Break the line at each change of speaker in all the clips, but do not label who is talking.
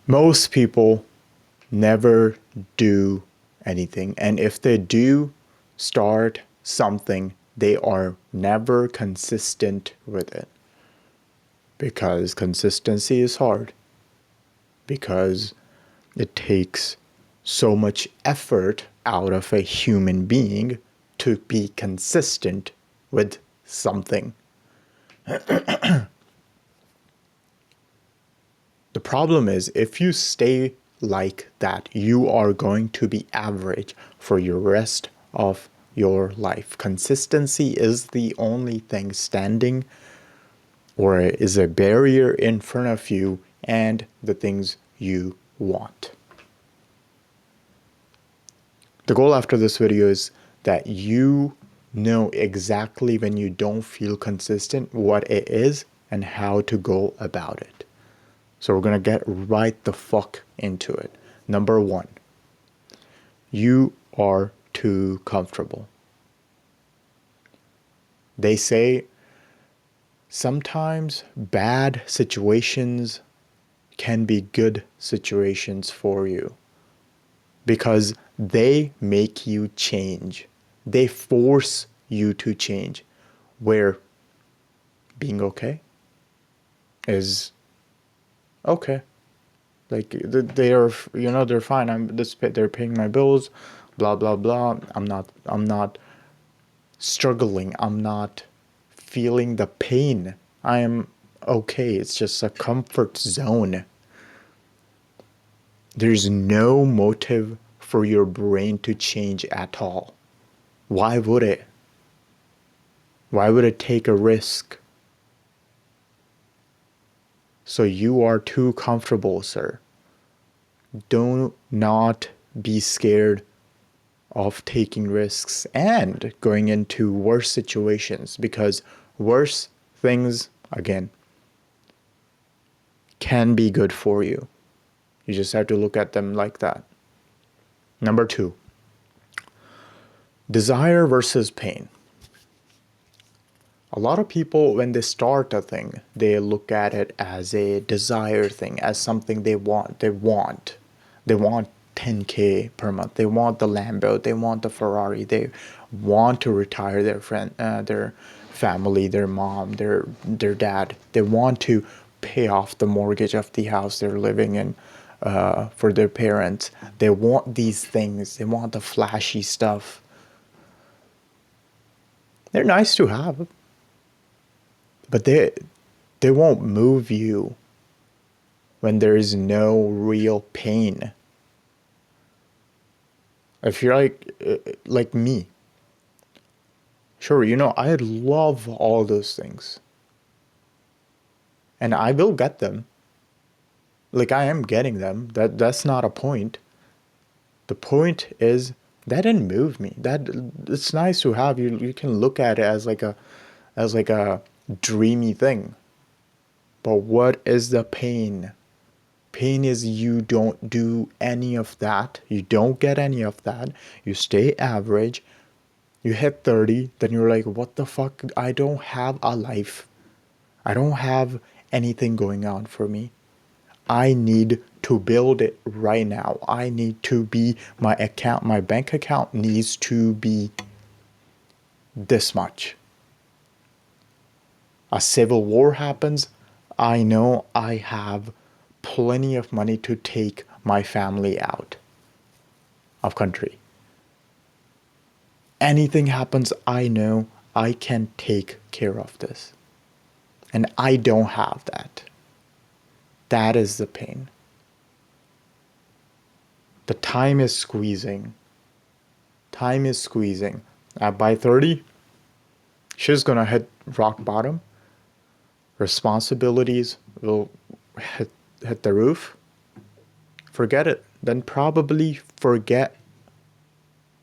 Most people never do anything. And if they do start something, they are never consistent with it. Because consistency is hard. Because it takes so much effort out of a human being to be consistent with something. The problem is if you stay like that, you are going to be average for your rest of your life. Consistency is the only thing standing or is a barrier in front of you and the things you want. The goal after this video is that you know exactly when you don't feel consistent what it is and how to go about it. So we're going to get right the fuck into it. Number one, you are too comfortable. They say sometimes bad situations can be good situations for you because they make you change. They force you to change. Where being okay is okay. Like they are, they're fine. They're paying my bills, blah blah blah. I'm not struggling. I'm not feeling the pain. I am okay. It's just a comfort zone. There's no motive for your brain to change at all. Why would it? Why would it take a risk? So you are too comfortable, sir. Do not be scared of taking risks and going into worse situations, because worse things, again, can be good for you. You just have to look at them like that. Number two, desire versus pain. A lot of people, when they start a thing, they look at it as a desire thing, as something they want. They want 10K per month. They want the Lambo. They want the Ferrari. They want to retire their family, their mom, their dad. They want to pay off the mortgage of the house they're living in for their parents. They want these things. They want the flashy stuff. They're nice to have, but they won't move you when there is no real pain. If you're like me, sure, I love all those things. And I will get them. Like I am getting them. That's not a point. The point is that didn't move me. That it's nice to have. You can look at it as like a dreamy thing. But what is the pain? Pain is you don't do any of that. You don't get any of that. You stay average. You hit 30, then you're like, what the fuck? I don't have a life. I don't have anything going on for me. I need to build it right now. I need to be, my bank account needs to be this much. A civil war happens, I know I have plenty of money to take my family out of country. Anything happens, I know I can take care of this. And I don't have that. That is the pain. The time is squeezing. Time is squeezing. By 30, she's gonna hit rock bottom. Responsibilities will hit the roof. Forget it. Then probably forget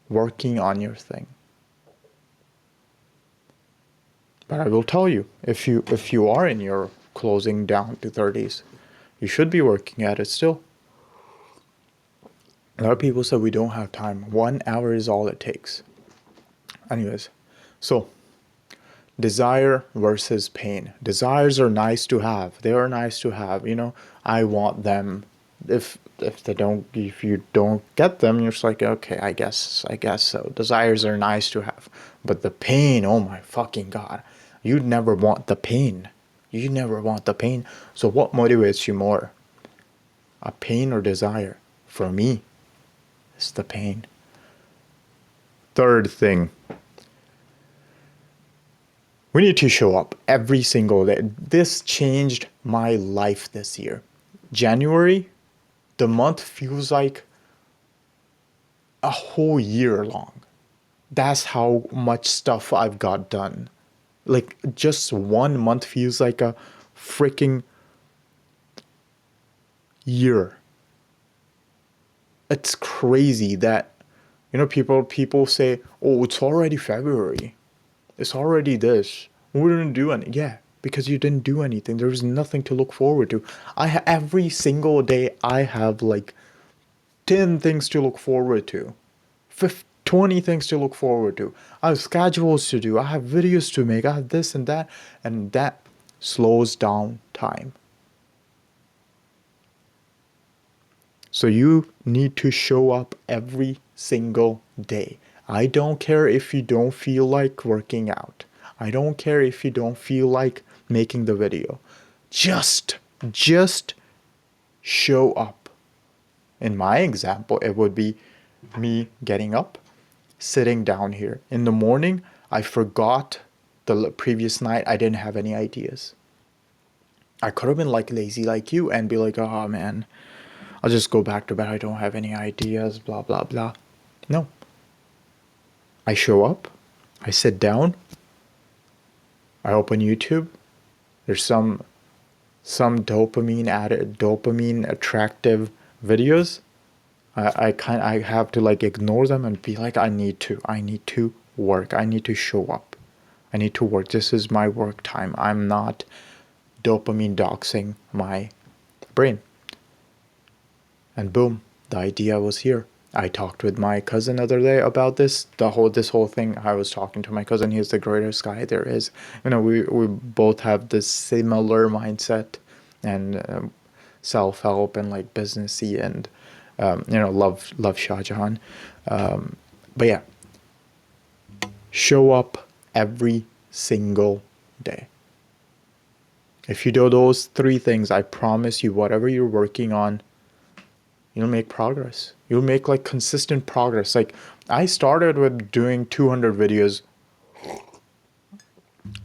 working on your thing. But I will tell you, if you are in your closing down to 30s, you should be working at it still. A lot of people say we don't have time. 1 hour is all it takes. Anyways, so desire versus pain. Desires are nice to have. They are nice to have. I want them. if you don't get them, you're just like, okay, I guess so. Desires are nice to have, but the pain, oh my fucking god, you never want the pain. You never want the pain. So what motivates you more, a pain or desire? For me, it's the pain. Third thing, we need to show up every single day. This changed my life this year. January, the month feels like a whole year long. That's how much stuff I've got done. Like, just 1 month feels like a freaking year. It's crazy that, people say, oh, it's already February. It's already this. We didn't do any. Yeah, because you didn't do anything. There's nothing to look forward to. Every single day I have like 10 things to look forward to. 20 things to look forward to. I have schedules to do. I have videos to make. I have this and that slows down time. So you need to show up every single day. I don't care if you don't feel like working out. I don't care if you don't feel like making the video. Just show up. In my example, it would be me getting up, sitting down here. In the morning, I forgot the previous night I didn't have any ideas. I could have been like lazy like you and be like, oh man, I'll just go back to bed. I don't have any ideas, blah, blah, blah. No. I show up, I sit down, I open YouTube. There's some dopamine attractive videos. I have to like ignore them and be like, I need to work. I need to show up. I need to work. This is my work time. I'm not dopamine doxing my brain. And boom, the idea was here. I talked with my cousin the other day about this whole thing. I was talking to my cousin. He's the greatest guy there is. We both have this similar mindset and self-help and like businessy and love Shah Jahan. But yeah, show up every single day. If you do those 3 things, I promise you, whatever you're working on, you'll make progress. You'll make like consistent progress. Like, I started with doing 200 videos.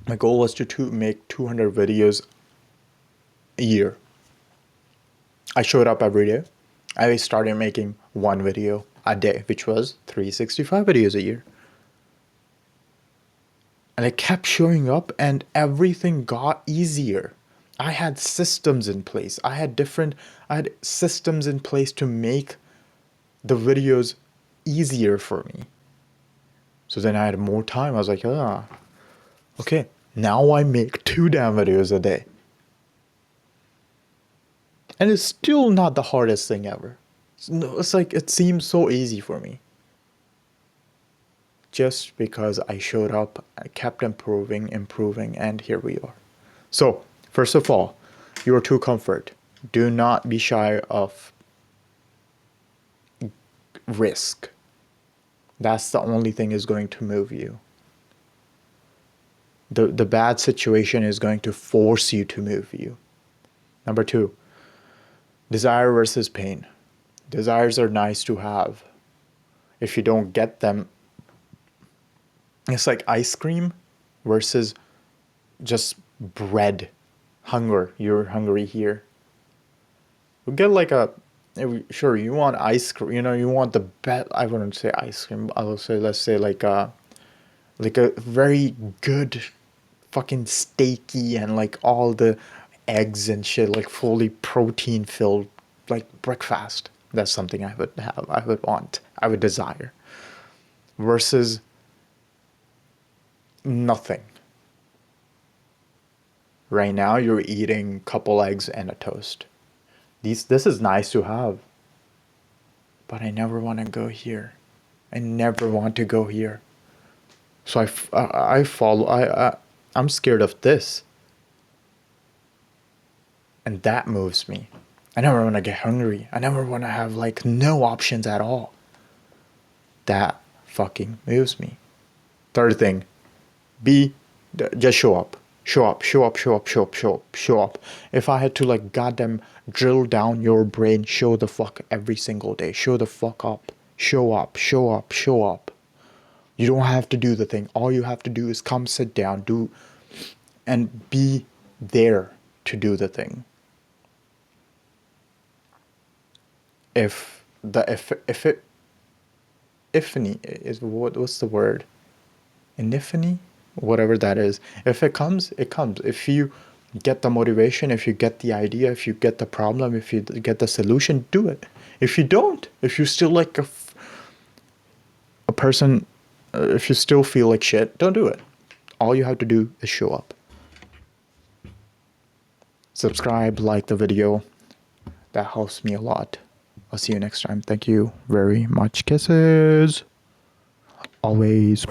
My goal was to make 200 videos a year. I showed up every day. I started making 1 video a day, which was 365 videos a year. And I kept showing up and everything got easier. I had systems in place. I had systems in place to make the videos easier for me. So then I had more time. I was like, okay, now I make 2 damn videos a day. And it's still not the hardest thing ever. It's like, it seems so easy for me. Just because I showed up, I kept improving, and here we are. So, first of all, your true comfort. Do not be shy of risk. That's the only thing is going to move you. The bad situation is going to force you to move you. Number 2, desire versus pain. Desires are nice to have. If you don't get them, it's like ice cream versus just bread. Hunger. You're hungry here. We get like sure, you want ice cream, you want the best. I wouldn't say ice cream. I will say, let's say like a very good fucking steaky and like all the eggs and shit, like fully protein filled like breakfast. That's something I would have. I would want. I would desire. Versus nothing. Right now you're eating a couple eggs and a toast. This is nice to have. But I never want to go here. I never want to go here. So I'm scared of this. And that moves me. I never want to get hungry. I never want to have like no options at all. That fucking moves me. Third thing, just show up. Show up, show up, show up, show up, show up, show up. If I had to like goddamn drill down your brain, show the fuck every single day. Show the fuck up. Show up, show up, show up. You don't have to do the thing. All you have to do is come sit down, do and be there to do the thing. If it epiphany is what's the word? Epiphany? Whatever that is. If it comes, it comes. If you get the motivation, if you get the idea, if you get the problem, if you get the solution, do it. If you don't, if you still like a person, if you still feel like shit, don't do it. All you have to do is show up. Subscribe, like the video. That helps me a lot. I'll see you next time. Thank you very much. Kisses. Always.